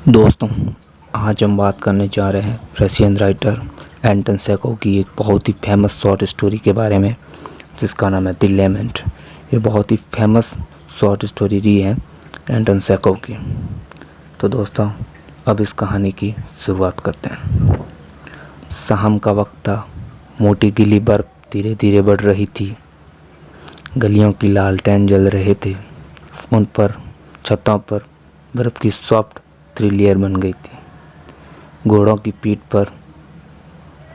दोस्तों, आज हम बात करने जा रहे हैं रशियन राइटर एंटन चेखव की एक बहुत ही फेमस शॉर्ट स्टोरी के बारे में, जिसका नाम है द लेमेंट। ये बहुत ही फेमस शॉर्ट स्टोरी रही है एंटन चेखव की। तो दोस्तों, अब इस कहानी की शुरुआत करते हैं। शाम का वक्त था। मोटी गीली बर्फ धीरे धीरे बढ़ रही थी। गलियों की लालटेन जल रहे थे। उन पर छतों पर बर्फ की सॉफ्ट थ्री लेयर बन गई थी। घोड़ों की पीठ पर,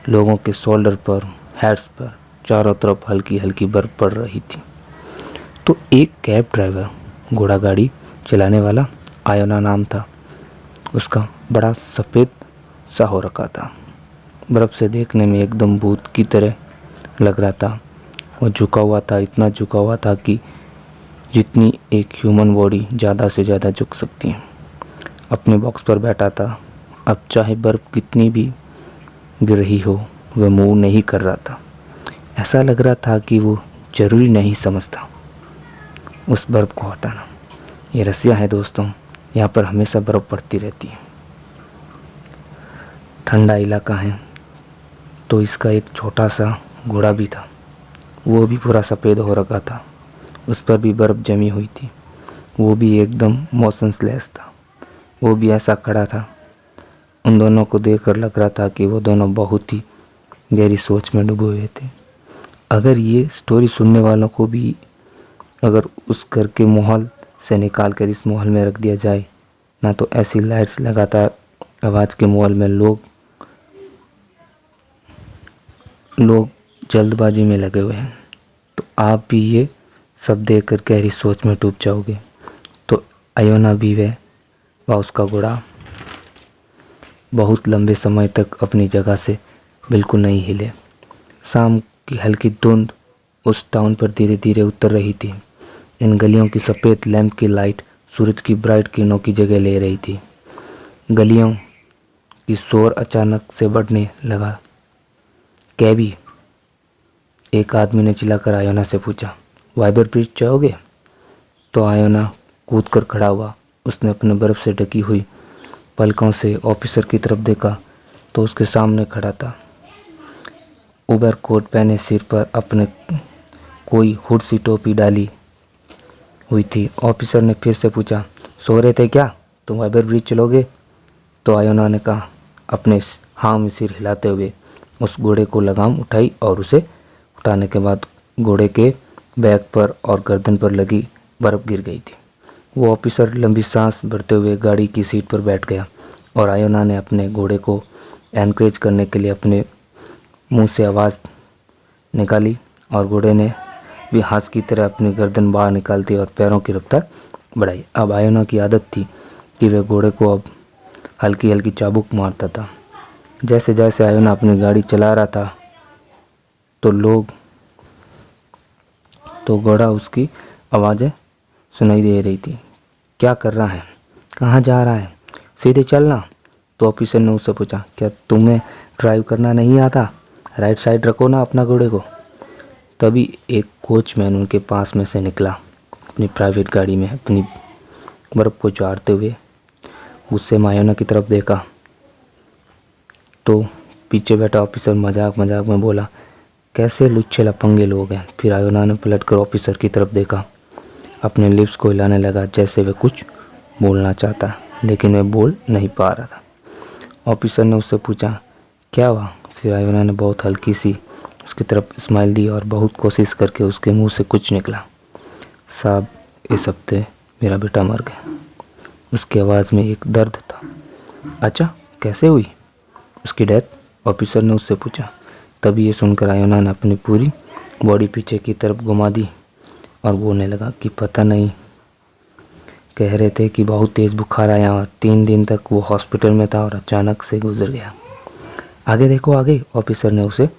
लोगों के शोल्डर पर, हेड्स पर चारों तरफ हल्की हल्की बर्फ पड़ रही थी। तो एक कैब ड्राइवर, घोड़ा गाड़ी चलाने वाला, आयोना नाम था उसका, बड़ा सफ़ेद सा हो रखा था। बर्फ से देखने में एकदम भूत की तरह लग रहा था। वो झुका हुआ था, इतना झुका हुआ था कि जितनी एक ह्यूमन बॉडी ज़्यादा से ज़्यादा झुक सकती है। अपने बॉक्स पर बैठा था। अब चाहे बर्फ कितनी भी गिर रही हो, वह मूव नहीं कर रहा था। ऐसा लग रहा था कि वो जरूरी नहीं समझता उस बर्फ को हटाना। ये रसिया है दोस्तों, यहाँ पर हमेशा बर्फ पड़ती रहती है। ठंडा इलाका है। तो इसका एक छोटा सा घोड़ा भी था। वो भी पूरा सफ़ेद हो रखा था। उस पर भी बर्फ जमी हुई थी। वो भी एकदम मोशनलेस था। वो भी ऐसा खड़ा था। उन दोनों को देखकर लग रहा था कि वो दोनों बहुत ही गहरी सोच में डूबे हुए थे। अगर ये स्टोरी सुनने वालों को भी अगर उस घर के माहौल से निकाल कर इस माहौल में रख दिया जाए ना, तो ऐसी लाइट्स लगातार आवाज़ के माहौल में लोग जल्दबाजी में लगे हुए हैं, तो आप भी ये सब देखकर गहरी सोच में डूब जाओगे। तो आयोना भी व उसका घोड़ा बहुत लंबे समय तक अपनी जगह से बिल्कुल नहीं हिले। शाम की हल्की धुंध उस टाउन पर धीरे धीरे उतर रही थी। इन गलियों की सफ़ेद लैंप की लाइट सूरज की ब्राइट किरणों की जगह ले रही थी। गलियों की शोर अचानक से बढ़ने लगा। कैबी, एक आदमी ने चिल्लाकर आयोना से पूछा, वाइबर ब्रिज चाहोगे? तो आयोना कूद कर खड़ा हुआ। उसने अपने बर्फ से ढकी हुई पलकों से ऑफिसर की तरफ देखा तो उसके सामने खड़ा था। ओवर कोट पहने, सिर पर अपने कोई हुड सी टोपी डाली हुई थी। ऑफिसर ने फिर से पूछा, सो रहे थे क्या? तुम वाइबर ब्रिज चलोगे? तो आयोना ने कहा, अपने हाँ में सिर हिलाते हुए। उस घोड़े को लगाम उठाई और उसे उठाने के बाद घोड़े के बैक पर और गर्दन पर लगी बर्फ गिर गई थी। वो ऑफिसर लंबी सांस भरते हुए गाड़ी की सीट पर बैठ गया और आयोना ने अपने घोड़े को एनकरेज करने के लिए अपने मुंह से आवाज़ निकाली और घोड़े ने भी हाथ की तरह अपनी गर्दन बाहर निकालती और पैरों की रफ्तार बढ़ाई। अब आयोना की आदत थी कि वह घोड़े को अब हल्की हल्की चाबुक मारता था। जैसे जैसे आयोना अपनी गाड़ी चला रहा था तो घोड़ा उसकी आवाज़ें सुनाई दे रही थी। क्या कर रहा है? कहाँ जा रहा है? सीधे चलना। तो ऑफिसर ने उससे पूछा, क्या तुम्हें ड्राइव करना नहीं आता? राइट साइड रखो ना अपना घोड़े को। तभी एक कोचमैन उनके पास में से निकला, अपनी प्राइवेट गाड़ी में अपनी बर्फ को झाड़ते हुए। उससे आयोना की तरफ देखा तो पीछे बैठा ऑफिसर मजाक मजाक में बोला, कैसे लुच्चे लफंगे लोग हैं। फिर आयोना ने पलटकर ऑफिसर की तरफ देखा। अपने लिप्स को हिलाने लगा जैसे वह कुछ बोलना चाहता, लेकिन वह बोल नहीं पा रहा था। ऑफिसर ने उससे पूछा, क्या हुआ? फिर आयोना ने बहुत हल्की सी उसकी तरफ स्माइल दी और बहुत कोशिश करके उसके मुंह से कुछ निकला, साहब इस हफ्ते मेरा बेटा मर गया। उसकी आवाज़ में एक दर्द था। अच्छा, कैसे हुई उसकी डेथ? ऑफिसर ने उससे पूछा। तभी ये सुनकर आयोना ने अपनी पूरी बॉडी पीछे की तरफ घुमा दी और बोलने लगा कि पता नहीं, कह रहे थे कि बहुत तेज़ बुखार आया और 3 दिन तक वो हॉस्पिटल में था और अचानक से गुजर गया। आगे देखो आगे। ऑफिसर ने उसे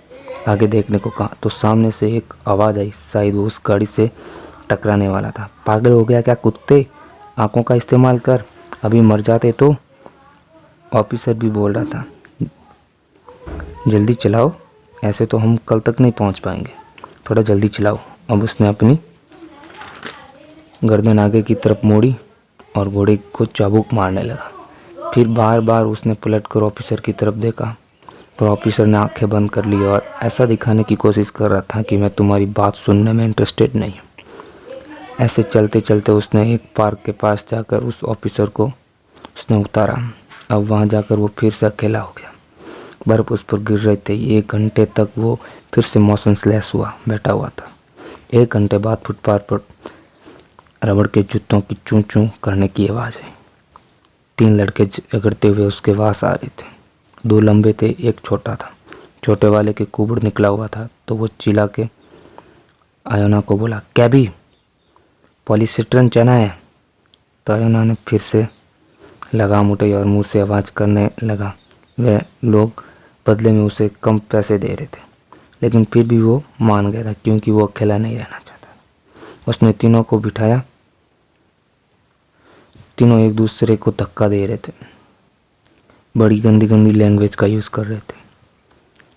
आगे देखने को कहा तो सामने से एक आवाज़ आई। शायद वो उस गाड़ी से टकराने वाला था। पागल हो गया क्या कुत्ते? आंखों का इस्तेमाल कर, अभी मर जाते तो। ऑफिसर भी बोल रहा था, जल्दी चलाओ, ऐसे तो हम कल तक नहीं पहुंच पाएंगे, थोड़ा जल्दी चलाओ। अब उसने अपनी गर्दन आगे की तरफ मोड़ी और घोड़े को चाबुक मारने लगा। फिर बार बार उसने पलटकर ऑफिसर की तरफ देखा, पर ऑफिसर ने आंखें बंद कर ली और ऐसा दिखाने की कोशिश कर रहा था कि मैं तुम्हारी बात सुनने में इंटरेस्टेड नहीं हूँ। ऐसे चलते चलते उसने एक पार्क के पास जाकर उस ऑफिसर को उसने उतारा। अब वहाँ जाकर वो फिर से अकेला हो गया। बर्फ उस पर गिर रहे थे। 1 घंटे तक वो फिर से मोशनलेस हुआ बैठा हुआ था। 1 घंटे बाद फुटपाथ पर रबड़ के जूतों की चूं चूं करने की आवाज़ आई। 3 लड़के झगड़ते हुए उसके पास आ रहे थे। 2 लंबे थे, एक छोटा था। छोटे वाले के कुबड़ निकला हुआ था तो वो चिल्ला के आयोना को बोला, कैबी पॉलीस्टाइरीन चना है। तो आयोना ने फिर से लगाम उठाई और मुंह से आवाज़ करने लगा। वह लोग बदले में उसे कम पैसे दे रहे थे, लेकिन फिर भी वो मान गया था क्योंकि वो अकेला नहीं रहना चाहता था। उसने तीनों को बिठाया। तीनों एक दूसरे को धक्का दे रहे थे, बड़ी गंदी गंदी लैंग्वेज का यूज़ कर रहे थे।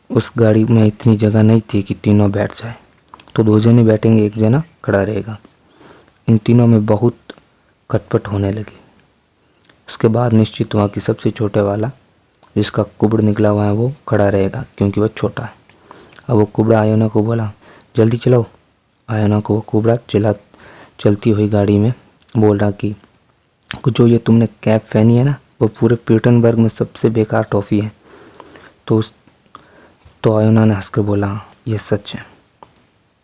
उस गाड़ी में इतनी जगह नहीं थी कि तीनों बैठ जाए, तो 2 जने बैठेंगे, 1 जना खड़ा रहेगा। इन तीनों में बहुत खटपट होने लगी। उसके बाद निश्चित हुआ कि सबसे छोटे वाला जिसका कुबड़ निकला हुआ है वो खड़ा रहेगा क्योंकि वह छोटा है। अब वो कुबड़ा आयोना को बोला, जल्दी चलाओ। आयोना को वो कुबड़ा चलती हुई गाड़ी में बोल रहा कि जो ये तुमने कैप पहनी है ना, वो पूरे पीटर्सबर्ग में सबसे बेकार टॉफ़ी है। तो आयोना ने हंसकर बोला, ये सच है।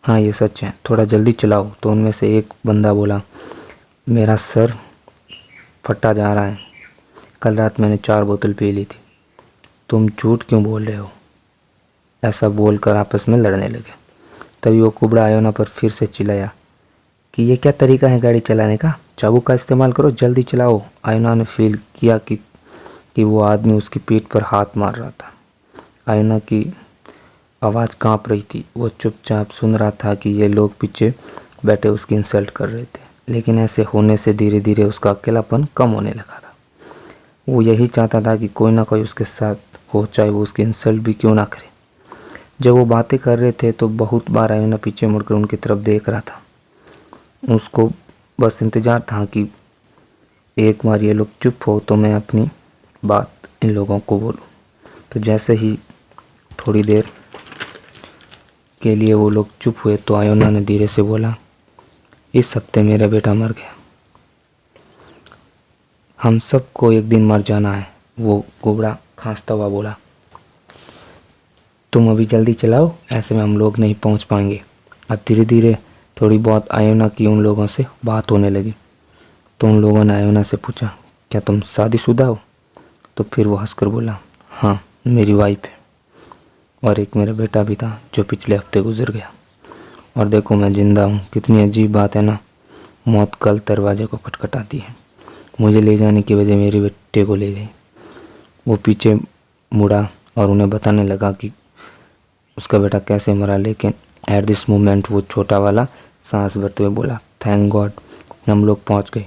हाँ ये सच है, थोड़ा जल्दी चलाओ। तो उनमें से एक बंदा बोला, मेरा सर फटा जा रहा है, कल रात मैंने 4 बोतल पी ली थी। तुम झूठ क्यों बोल रहे हो? ऐसा बोलकर आपस में लड़ने लगे। तभी वो कुबड़ा आयोना पर फिर से चिल्लाया कि ये क्या तरीका है गाड़ी चलाने का, चाबुक का इस्तेमाल करो, जल्दी चलाओ। आयोना ने फील किया कि वो आदमी उसकी पीठ पर हाथ मार रहा था। आयोना की आवाज़ कांप रही थी। वो चुपचाप सुन रहा था कि ये लोग पीछे बैठे उसकी इंसल्ट कर रहे थे, लेकिन ऐसे होने से धीरे धीरे उसका अकेलापन कम होने लगा था। वो यही चाहता था कि कोई ना कोई उसके साथ हो, चाहे वो उसकी इंसल्ट भी क्यों ना करे। जब वो बातें कर रहे थे तो बहुत बार आयोना पीछे मुड़कर उनकी तरफ देख रहा था। उसको बस इंतज़ार था कि एक बार ये लोग चुप हो तो मैं अपनी बात इन लोगों को बोलूं। तो जैसे ही थोड़ी देर के लिए वो लोग चुप हुए तो आयोना ने धीरे से बोला, इस हफ्ते मेरा बेटा मर गया। हम सबको एक दिन मर जाना है। वो कुबड़ा खांसता हुआ बोला, तुम अभी जल्दी चलाओ, ऐसे में हम लोग नहीं पहुंच पाएंगे। अब धीरे धीरे थोड़ी बहुत आयोना की उन लोगों से बात होने लगी। तो उन लोगों ने आयोना से पूछा, क्या तुम शादीशुदा हो? तो फिर वो हंसकर बोला, हाँ मेरी वाइफ है और एक मेरा बेटा भी था जो पिछले हफ्ते गुजर गया। और देखो मैं जिंदा हूँ। कितनी अजीब बात है ना, मौत कल दरवाजे को खटखटाती है। मुझे ले जाने की वजह मेरे बेटे को ले गई। वो पीछे मुड़ा और उन्हें बताने लगा कि उसका बेटा कैसे मरा, लेकिन एट दिस मोमेंट वो छोटा वाला सांस भरते हुए बोला, थैंक गॉड हम लोग पहुंच गए।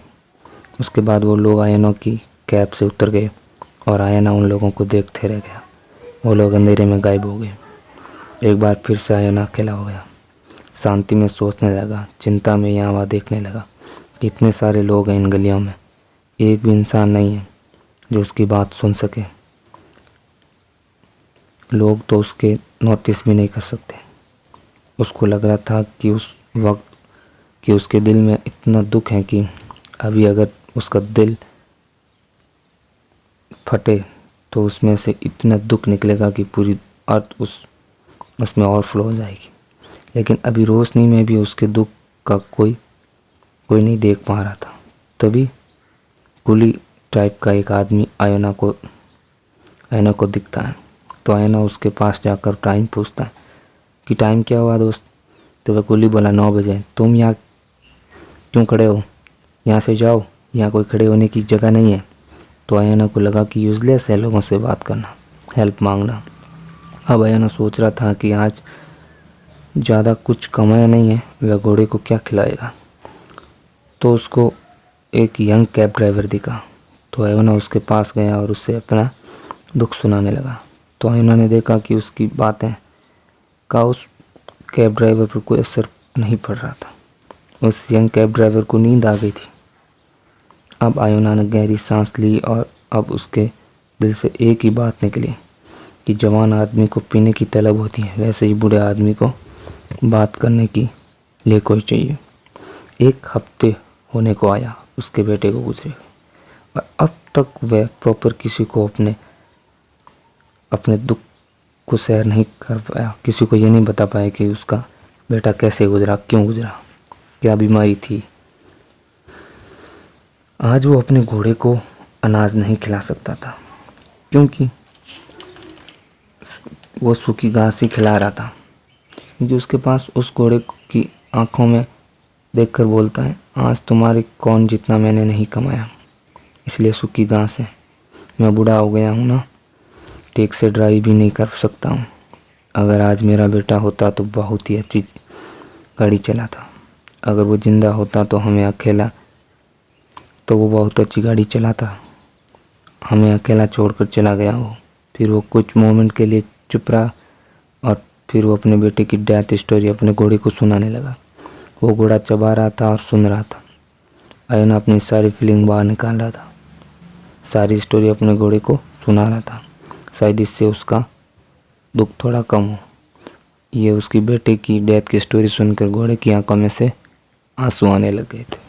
उसके बाद वो लोग आयना की कैब से उतर गए और आयना उन लोगों को देखते रह गया। वो लोग अंधेरे में गायब हो गए। एक बार फिर से आयना अकेला हो गया। शांति में सोचने लगा, चिंता में यहाँ वहाँ देखने लगा। इतने सारे लोग हैं इन गलियों में, एक भी इंसान नहीं है जो उसकी बात सुन सके। लोग तो उसके नोटिस भी नहीं कर सकते। उसको लग रहा था कि उस वक्त कि उसके दिल में इतना दुख है कि अभी अगर उसका दिल फटे तो उसमें से इतना दुख निकलेगा कि पूरी अर्थ उसमें ओवरफ्लो हो जाएगी। लेकिन अभी रोशनी में भी उसके दुख का कोई नहीं देख पा रहा था। तभी कुली टाइप का एक आदमी आयना को दिखता है। तो आयना उसके पास जाकर टाइम पूछता है कि टाइम क्या हुआ दोस्त? तो वह कुली बोला 9 बजे। तुम यहाँ क्यों खड़े हो? यहाँ से जाओ, यहाँ कोई खड़े होने की जगह नहीं है। तो आयना को लगा कि यूजलेस है लोगों से बात करना, हेल्प मांगना। अब आयना सोच रहा था कि आज ज़्यादा कुछ कमाया नहीं है, वह घोड़े को क्या खिलाएगा। तो उसको एक यंग कैब ड्राइवर दिखा। तो आयना उसके पास गया और उससे अपना दुख सुनाने लगा। तो आयना ने देखा कि उसकी बातें का उस कैब ड्राइवर पर कोई असर नहीं पड़ रहा था। उस यंग कैब ड्राइवर को नींद आ गई थी। अब आयोना ने गहरी सांस ली और अब उसके दिल से एक ही बात निकली कि जवान आदमी को पीने की तलब होती है, वैसे ही बूढ़े आदमी को बात करने की लिए कोई चाहिए। 1 हफ्ते होने को आया उसके बेटे को गुजरे, और अब तक वह प्रॉपर किसी को अपने दुख को शेयर नहीं कर पाया, किसी को ये नहीं बता पाया कि उसका बेटा कैसे गुजरा, क्यों गुजरा, क्या बीमारी थी। आज वो अपने घोड़े को अनाज नहीं खिला सकता था, क्योंकि वो सूखी घास ही खिला रहा था, क्योंकि उसके पास उस घोड़े की आंखों में देखकर बोलता है, आज तुम्हारे कौन जितना मैंने नहीं कमाया, इसलिए सूखी घास है। मैं बूढ़ा हो गया हूँ ना, ठीक से ड्राइव भी नहीं कर सकता हूँ। अगर आज मेरा बेटा होता तो बहुत ही अच्छी गाड़ी चलाता, अगर वो जिंदा होता तो वो बहुत अच्छी गाड़ी चलाता। हमें अकेला छोड़कर चला गया वो। फिर वो कुछ मोमेंट के लिए चुप रहा और फिर वो अपने बेटे की डेथ स्टोरी अपने घोड़े को सुनाने लगा। वो घोड़ा चबा रहा था और सुन रहा था। अयन अपनी सारी फीलिंग बाहर निकाल रहा था, सारी स्टोरी अपने घोड़े को सुना रहा था। शायद इससे उसका दुख थोड़ा कम हो। ये उसकी बेटे की डेथ की स्टोरी सुनकर घोड़े की आंखों में से आंसू आने लग गए थे।